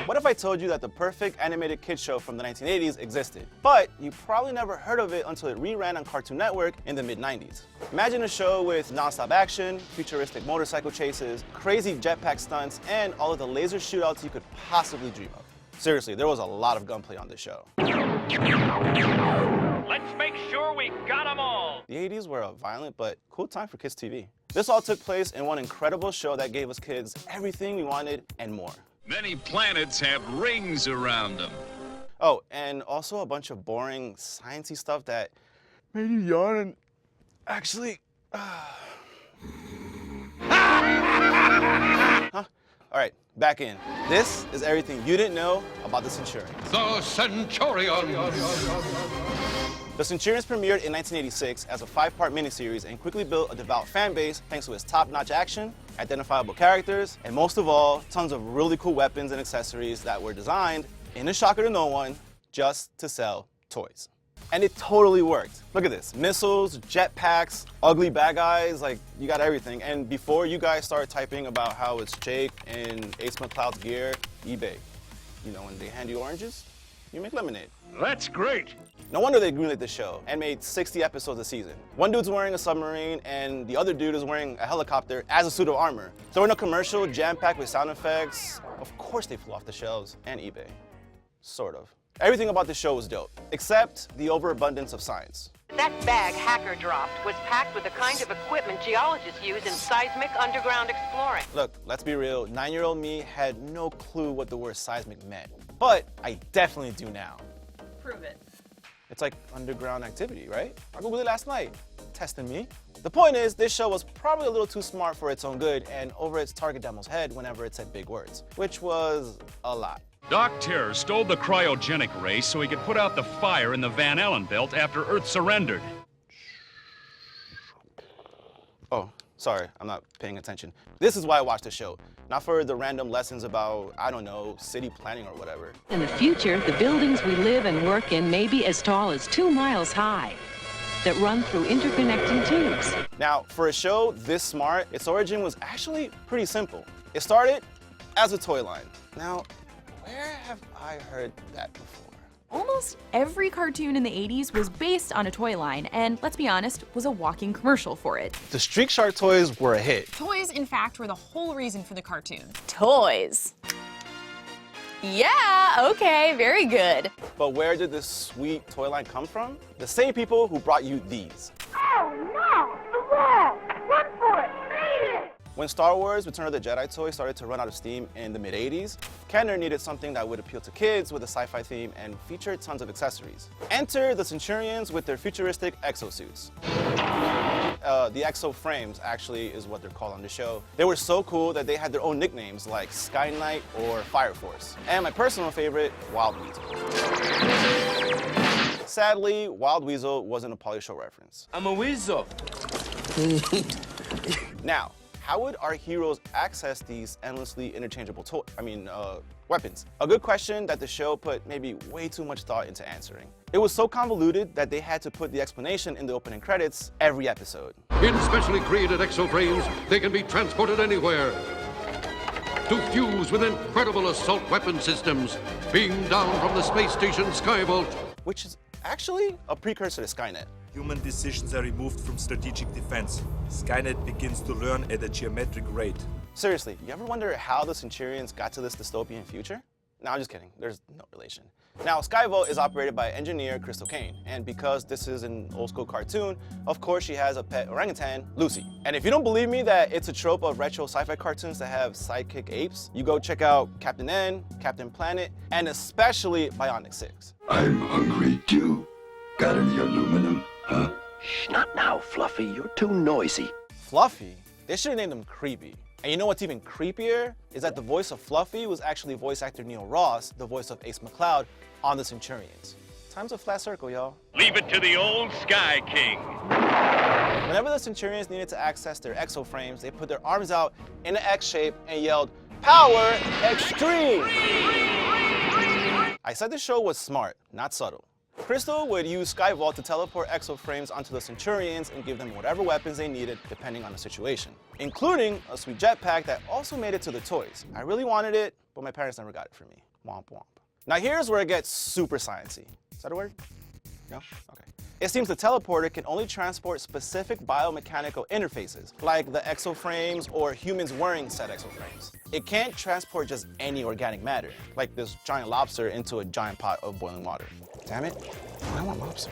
What if I told you that the perfect animated kids show from the 1980s existed, but you probably never heard of it until it reran on Cartoon Network in the mid-90s? Imagine a show with non-stop action, futuristic motorcycle chases, crazy jetpack stunts, and all of the laser shootouts you could possibly dream of. Seriously, there was a lot of gunplay on this show. Let's make sure we got them all! The 80s were a violent but cool time for kids' TV. This all took place in one incredible show that gave us kids everything we wanted and more. Many planets have rings around them. Oh, and also a bunch of boring, sciencey stuff that made you yawn and actually... Huh? All right, back in. This is everything you didn't know about the Centurions. The Centurions! The Centurions premiered in 1986 as a 5-part miniseries and quickly built a devout fan base thanks to its top-notch action, identifiable characters, and most of all, tons of really cool weapons and accessories that were designed, in a shocker to no one, just to sell toys. And it totally worked. Look at this, missiles, jetpacks, ugly bad guys, like you got everything. And before you guys start typing about how it's Jake in Ace McCloud's gear, eBay. You know, when they hand you oranges, you make lemonade. That's great! No wonder they greenlit this show and made 60 episodes a season. One dude's wearing a submarine and the other dude is wearing a helicopter as a suit of armor. So in a commercial jam-packed with sound effects, of course they flew off the shelves and eBay. Sort of. Everything about the show was dope, except the overabundance of science. That bag Hacker dropped was packed with the kind of equipment geologists use in seismic underground exploring. Look, let's be real, 9-year-old me had no clue what the word seismic meant. But I definitely do now. Prove it. It's like underground activity, right? I Googled it last night. Testing me. The point is, this show was probably a little too smart for its own good and over its target demo's head whenever it said big words, which was a lot. Doc Terror stole the cryogenic ray so he could put out the fire in the Van Allen belt after Earth surrendered. Oh, sorry, I'm not paying attention. This is why I watched the show, not for the random lessons about, I don't know, city planning or whatever. In the future, the buildings we live and work in may be as tall as 2 miles high that run through interconnecting tubes. Now, for a show this smart, its origin was actually pretty simple. It started as a toy line. Now, where have I heard that before? Almost every cartoon in the 80s was based on a toy line, and let's be honest, was a walking commercial for it. The Streak Shark toys were a hit. Toys, in fact, were the whole reason for the cartoon. Toys. Yeah, okay, very good. But where did this sweet toy line come from? The same people who brought you these. Oh no! The wall! Run for it! Beat it! When Star Wars Return of the Jedi toys started to run out of steam in the mid-80s, Kenner needed something that would appeal to kids with a sci-fi theme and featured tons of accessories. Enter the Centurions with their futuristic exosuits. The exo frames actually is what they're called on the show. They were so cool that they had their own nicknames like Sky Knight or Fire Force. And my personal favorite, Wild Weasel. Sadly, Wild Weasel wasn't a Polly Show reference. I'm a weasel. Now, how would our heroes access these endlessly interchangeable weapons? A good question that the show put maybe way too much thought into answering. It was so convoluted that they had to put the explanation in the opening credits every episode. In specially created exoframes, they can be transported anywhere to fuse with incredible assault weapon systems beamed down from the space station Skyvault. Which is actually a precursor to Skynet. Human decisions are removed from strategic defense. Skynet begins to learn at a geometric rate. Seriously, you ever wonder how the Centurions got to this dystopian future? No, I'm just kidding. There's no relation. Now, Skyvault is operated by engineer Crystal Kane, and because this is an old-school cartoon, of course she has a pet orangutan, Lucy. And if you don't believe me that it's a trope of retro sci-fi cartoons that have sidekick apes, you go check out Captain N, Captain Planet, and especially Bionic 6. I'm hungry too. Got any aluminum, huh? Shh, not now, Fluffy. You're too noisy. Fluffy? They should have named him Creepy. And you know what's even creepier? Is that the voice of Fluffy was actually voice actor Neil Ross, the voice of Ace McCloud on the Centurions. Time's a flat circle, y'all. Leave it to the old Sky King. Whenever the Centurions needed to access their exoframes, they put their arms out in an X shape and yelled, "Power Extreme!" I said the show was smart, not subtle. Crystal would use Skyvault to teleport exoframes onto the Centurions and give them whatever weapons they needed depending on the situation, including a sweet jetpack that also made it to the toys. I really wanted it, but my parents never got it for me. Womp womp. Now here's where it gets super sciencey. Is that a word? No? Okay. It seems the teleporter can only transport specific biomechanical interfaces, like the exoframes or humans wearing said exoframes. It can't transport just any organic matter, like this giant lobster into a giant pot of boiling water. Damn it, I want lobster.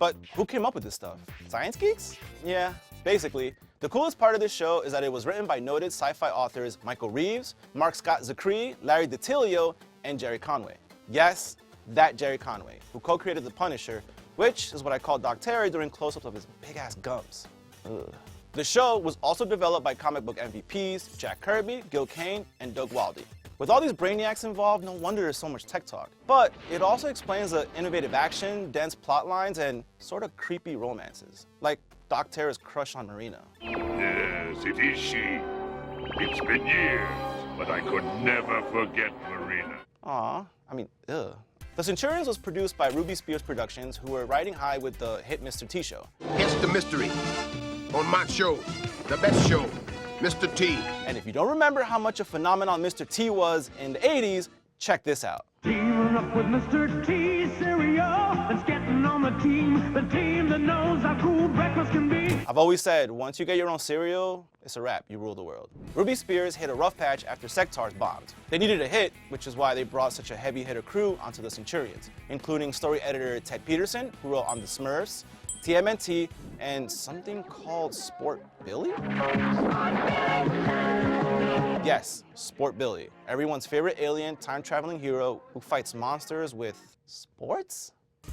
But who came up with this stuff? Science geeks? Yeah, basically. The coolest part of this show is that it was written by noted sci-fi authors Michael Reeves, Mark Scott Zicree, Larry DiTillio, and Jerry Conway. Yes, that Jerry Conway, who co-created The Punisher, which is what I call Doc Terry during close-ups of his big-ass gums. Ugh. The show was also developed by comic book MVPs Jack Kirby, Gil Kane, and Doug Waldie. With all these brainiacs involved, no wonder there's so much tech talk. But it also explains the innovative action, dense plot lines, and sort of creepy romances, like Doc Terry's crush on Marina. Yes, it is she. It's been years, but I could never forget Marina. Aw, I mean, ugh. The Centurions was produced by Ruby Spears Productions, who were riding high with the hit Mr. T show. Hence the mystery. On my show, the best show, Mr. T. And if you don't remember how much a phenomenon Mr. T was in the 80s, check this out. Teaming up with Mr. T cereal. It's getting on the team that knows how cool breakfast can be. I've always said, once you get your own cereal, it's a wrap, you rule the world. Ruby Spears hit a rough patch after Sectars bombed. They needed a hit, which is why they brought such a heavy hitter crew onto the Centurions, including story editor Ted Peterson, who wrote on The Smurfs, TMNT, and something called Sport Billy? Yes, Sport Billy, everyone's favorite alien time-traveling hero who fights monsters with sports?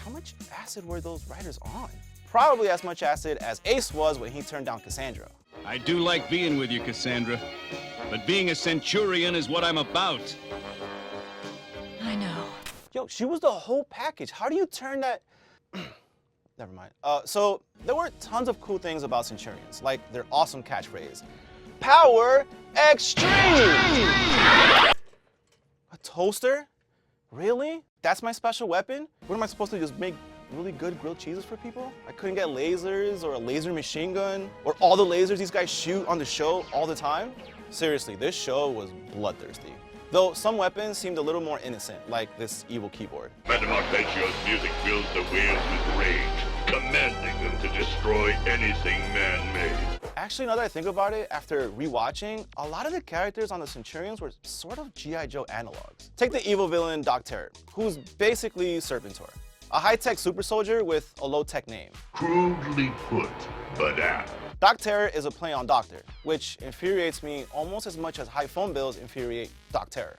How much acid were those writers on? Probably as much acid as Ace was when he turned down Cassandra. I do like being with you, Cassandra, but being a Centurion is what I'm about. I know. Yo, she was the whole package. How do you turn that? Never mind. So there were tons of cool things about Centurions, like their awesome catchphrase, Power Extreme! A toaster? Really? That's my special weapon? What am I supposed to just make really good grilled cheeses for people? I couldn't get lasers or a laser machine gun or all the lasers these guys shoot on the show all the time? Seriously, this show was bloodthirsty. Though some weapons seemed a little more innocent, like this evil keyboard. Madame Arpeggio's music fills the whales with rage, commanding them to destroy anything man-made. Actually, now that I think about it, after rewatching, a lot of the characters on the Centurions were sort of G.I. Joe analogs. Take the evil villain Doc Terry, who's basically Serpentor, a high-tech super soldier with a low-tech name. Crudely put, but apt. Doc Terror is a play on Doctor, which infuriates me almost as much as high phone bills infuriate Doc Terror.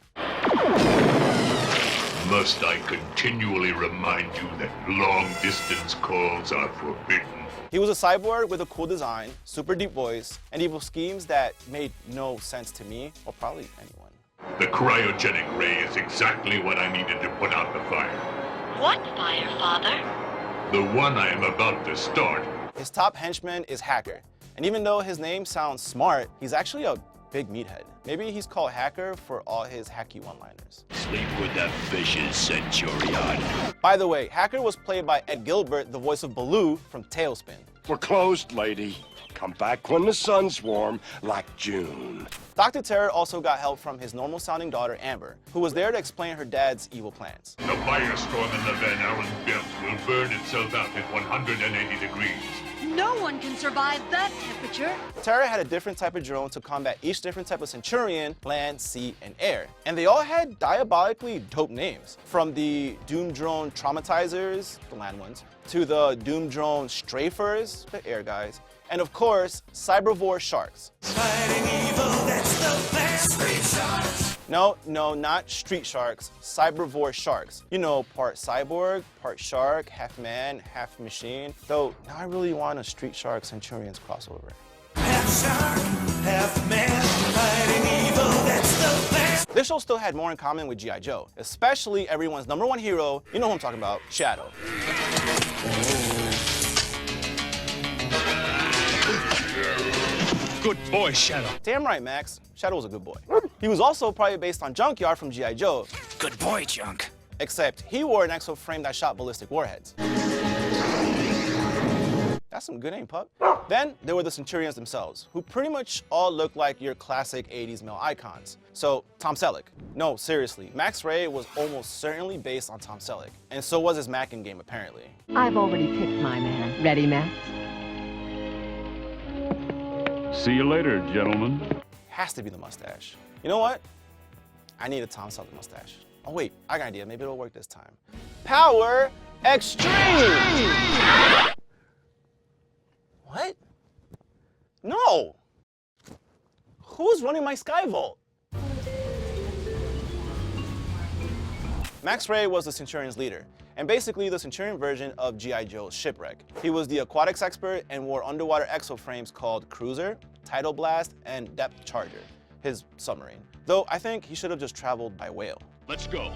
Must I continually remind you that long-distance calls are forbidden? He was a cyborg with a cool design, super deep voice, and evil schemes that made no sense to me, or probably anyone. The cryogenic ray is exactly what I needed to put out the fire. What fire, Father? The one I am about to start. His top henchman is Hacker, and even though his name sounds smart, he's actually a big meathead. Maybe he's called Hacker for all his hacky one-liners. Sleep with the fishes, Centurion. By the way, Hacker was played by Ed Gilbert, the voice of Baloo from Tailspin. We're closed, lady. Come back when the sun's warm, like June. Dr. Terror also got help from his normal-sounding daughter, Amber, who was there to explain her dad's evil plans. The firestorm in the Van Allen belt will burn itself out at 180 degrees. No one can survive that temperature. Terror had a different type of drone to combat each different type of Centurion, land, sea, and air. And they all had diabolically dope names. From the Doom Drone Traumatizers, the land ones, to the Doom Drone Strafers, the air guys, and of course, Cybervore Sharks. Fighting evil, that's the plan. Street Sharks. No, not Street Sharks, Cybervore Sharks. You know, part cyborg, part shark, half man, half machine. Though, now I really want a Street Shark Centurions crossover. Half shark, half man. Fighting evil, that's the plan. This show still had more in common with G.I. Joe, especially everyone's #1 hero, you know who I'm talking about, Shadow. Good boy, Shadow. Damn right, Max. Shadow was a good boy. He was also probably based on Junkyard from G.I. Joe. Good boy, Junk. Except he wore an exo frame that shot ballistic warheads. That's some good aim, pup. Then there were the Centurions themselves, who pretty much all look like your classic 80s male icons. So, Tom Selleck. No, seriously, Max Ray was almost certainly based on Tom Selleck, and so was his Mac game apparently. I've already picked my man. Ready, Max? See you later, gentlemen. Has to be the mustache. You know what? I need a Tom Selleck mustache. Oh wait, I got an idea. Maybe it'll work this time. Power Extreme! What? No! Who's running my Skyvault? Max Ray was the Centurions leader, and basically the Centurion version of G.I. Joe's Shipwreck. He was the aquatics expert and wore underwater exoframes called Cruiser, Tidal Blast, and Depth Charger, his submarine. Though I think he should have just traveled by whale. Let's go.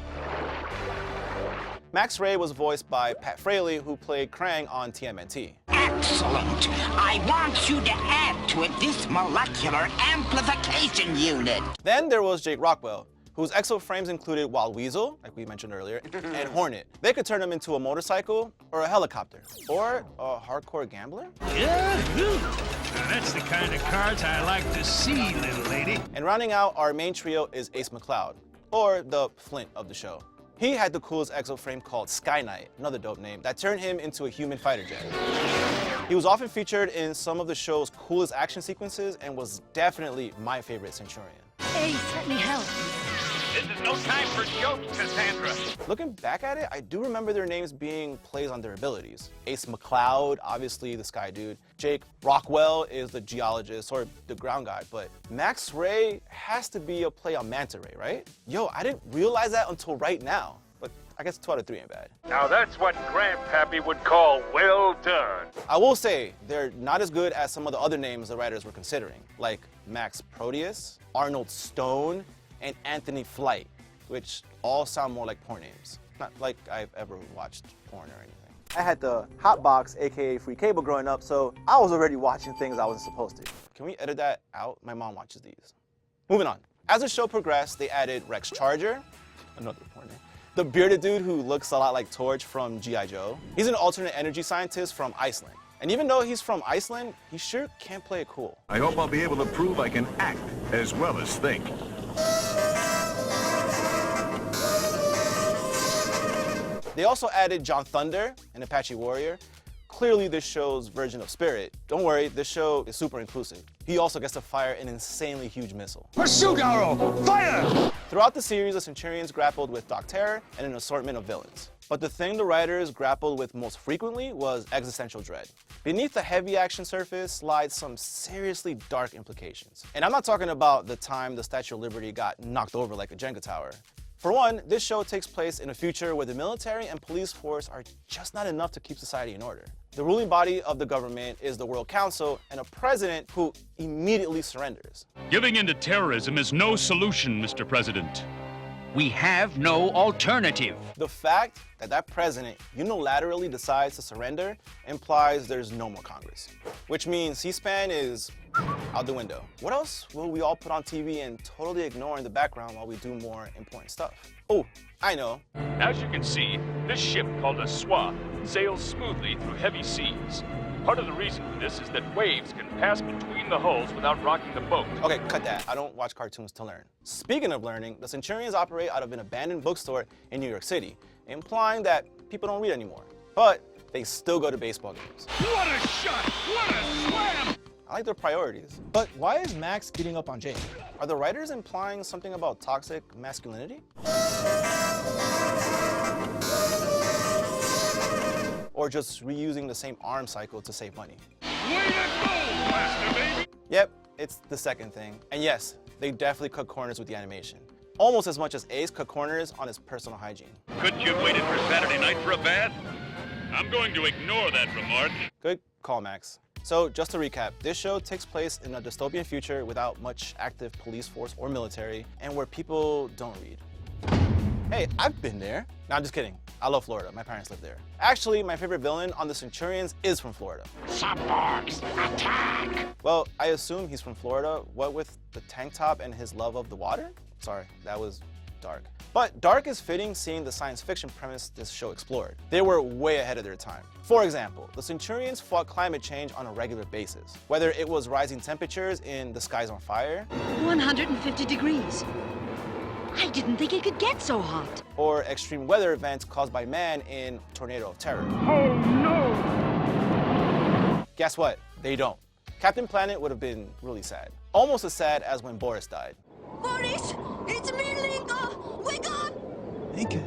Max Ray was voiced by Pat Fraley, who played Krang on TMNT. Excellent. I want you to add to it this molecular amplification unit. Then there was Jake Rockwell, whose exoframes included Wild Weasel, like we mentioned earlier, and Hornet. They could turn him into a motorcycle, or a helicopter, or a hardcore gambler. Yahoo! Now that's the kind of cards I like to see, little lady. And rounding out our main trio is Ace McCloud, or the Flint of the show. He had the coolest exoframe called Sky Knight, another dope name, that turned him into a human fighter jet. He was often featured in some of the show's coolest action sequences and was definitely my favorite Centurion. Ace, let me help. This is no time for jokes, Cassandra. Looking back at it, I do remember their names being plays on their abilities. Ace McCloud, obviously the Sky Dude. Jake Rockwell is the geologist, or the ground guy, but Max Ray has to be a play on Manta Ray, right? Yo, I didn't realize that until right now, but I guess 2 out of 3 ain't bad. Now that's what Grandpappy would call well done. I will say, they're not as good as some of the other names the writers were considering, like Max Proteus, Arnold Stone, and Anthony Flight, which all sound more like porn names. Not like I've ever watched porn or anything. I had the hot box, aka free cable, growing up, so I was already watching things I wasn't supposed to. Can we edit that out? My mom watches these. Moving on. As the show progressed, they added Rex Charger, another porn name, the bearded dude who looks a lot like Torch from G.I. Joe. He's an alternate energy scientist from Iceland. And even though he's from Iceland, he sure can play it cool. I hope I'll be able to prove I can act as well as think. They also added John Thunder, an Apache warrior. Clearly this show's version of Spirit. Don't worry, this show is super inclusive. He also gets to fire an insanely huge missile. Pursuit arrow! Fire! Throughout the series, the Centurions grappled with Doc Terror and an assortment of villains. But the thing the writers grappled with most frequently was existential dread. Beneath the heavy action surface lied some seriously dark implications. And I'm not talking about the time the Statue of Liberty got knocked over like a Jenga tower. For one, this show takes place in a future where the military and police force are just not enough to keep society in order. The ruling body of the government is the World Council and a president who immediately surrenders. Giving in to terrorism is no solution, Mr. President. We have no alternative. The fact that that president unilaterally decides to surrender implies there's no more Congress, which means C-SPAN is out the window. What else will we all put on TV and totally ignore in the background while we do more important stuff? Oh, I know. As you can see, this ship called a SYFY sails smoothly through heavy seas. Part of the reason for this is that waves can pass between the hulls without rocking the boat. Okay, cut that. I don't watch cartoons to learn. Speaking of learning, the Centurions operate out of an abandoned bookstore in New York City, implying that people don't read anymore. But they still go to baseball games. What a shot! What a slam! I like their priorities. But why is Max beating up on Jake? Are the writers implying something about toxic masculinity? Or just reusing the same arm cycle to save money? Way to go, Blaster baby! Yep, it's the second thing. And yes, they definitely cut corners with the animation. Almost as much as Ace cut corners on his personal hygiene. Couldn't you have waited for Saturday night for a bath? I'm going to ignore that remark. Good call, Max. So just to recap, this show takes place in a dystopian future without much active police force or military, and where people don't read. Hey, I've been there. No, I'm just kidding. I love Florida. My parents live there. Actually, my favorite villain on the Centurions is from Florida. Cyborgs, attack! Well, I assume he's from Florida. What with the tank top and his love of the water? Sorry, that was dark. But dark is fitting seeing the science fiction premise this show explored. They were way ahead of their time. For example, the Centurions fought climate change on a regular basis. Whether it was rising temperatures in The Skies on Fire, 150 degrees. I didn't think it could get so hot. Or extreme weather events caused by man in Tornado of Terror. Oh no! Guess what? They don't. Captain Planet would have been really sad. Almost as sad as when Boris died. Boris, it's me, Linka. Wake up! Linka?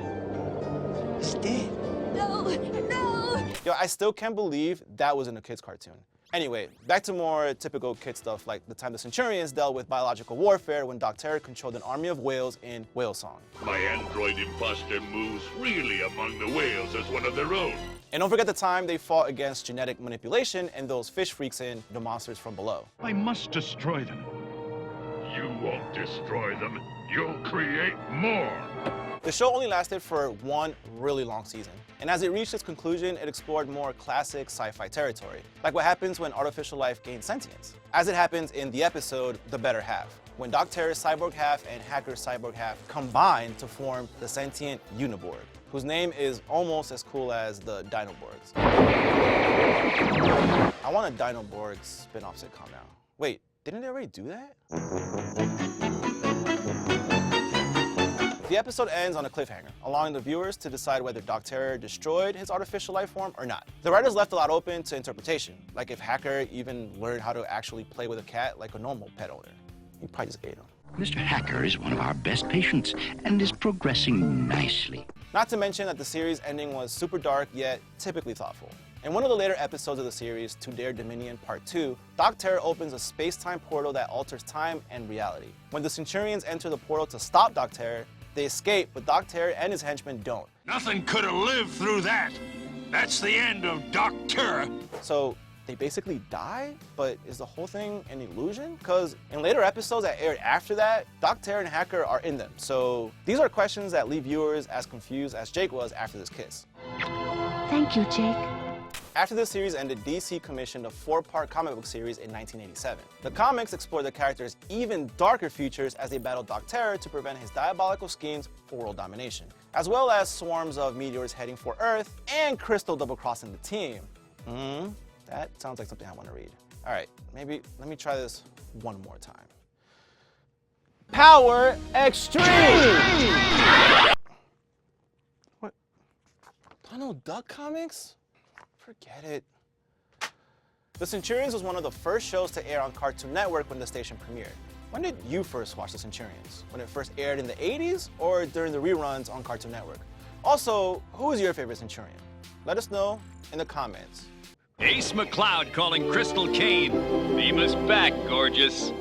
He's dead. No, no. Yo, I still can't believe that was in a kid's cartoon. Anyway, back to more typical kid stuff like the time the Centurions dealt with biological warfare when Doc Terror controlled an army of whales in Whale Song. My android imposter moves freely among the whales as one of their own. And don't forget the time they fought against genetic manipulation and those fish freaks in The Monsters from Below. I must destroy them. You won't destroy them. You'll create more. The show only lasted for one really long season. And as it reached its conclusion, it explored more classic sci-fi territory, like what happens when artificial life gains sentience, as it happens in the episode The Better Half, when Doc Terror's cyborg half and Hacker's cyborg half combine to form the sentient Uniborg, whose name is almost as cool as the Dinoborgs. I want a Dinoborg spin-off sitcom now. Wait, didn't they already do that? The episode ends on a cliffhanger, allowing the viewers to decide whether Doc Terror destroyed his artificial life form or not. The writers left a lot open to interpretation, like if Hacker even learned how to actually play with a cat like a normal pet owner. He probably just ate him. Mr. Hacker is one of our best patients and is progressing nicely. Not to mention that the series ending was super dark yet typically thoughtful. In one of the later episodes of the series, To Dare Dominion Part 2, Doc Terror opens a space-time portal that alters time and reality. When the Centurions enter the portal to stop Doc Terror, they escape, but Doc Terror and his henchmen don't. Nothing could have lived through that. That's the end of Doc Terror. So they basically die, but is the whole thing an illusion? Because in later episodes that aired after that, Doc Terror and Hacker are in them. So these are questions that leave viewers as confused as Jake was after this kiss. Thank you, Jake. After the series ended, DC commissioned a 4-part comic book series in 1987. The comics explore the character's even darker futures as they battle Doc Terror to prevent his diabolical schemes for world domination, as well as swarms of meteors heading for Earth and Crystal double-crossing the team. That sounds like something I want to read. All right, maybe let me try this one more time. Power Extreme! What? Donald Duck comics? Forget it. The Centurions was one of the first shows to air on Cartoon Network when the station premiered. When did you first watch the Centurions? When it first aired in the 80s or during the reruns on Cartoon Network? Also, who is your favorite Centurion? Let us know in the comments. Ace McCloud calling Crystal Kane. Beam us back, gorgeous.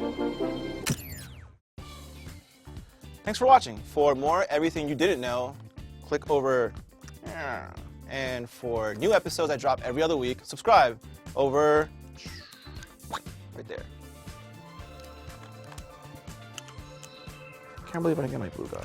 Thanks for watching. For more Everything You Didn't Know, click over here. And for new episodes I drop every other week, subscribe over right there. Can't believe I didn't get my blue guy.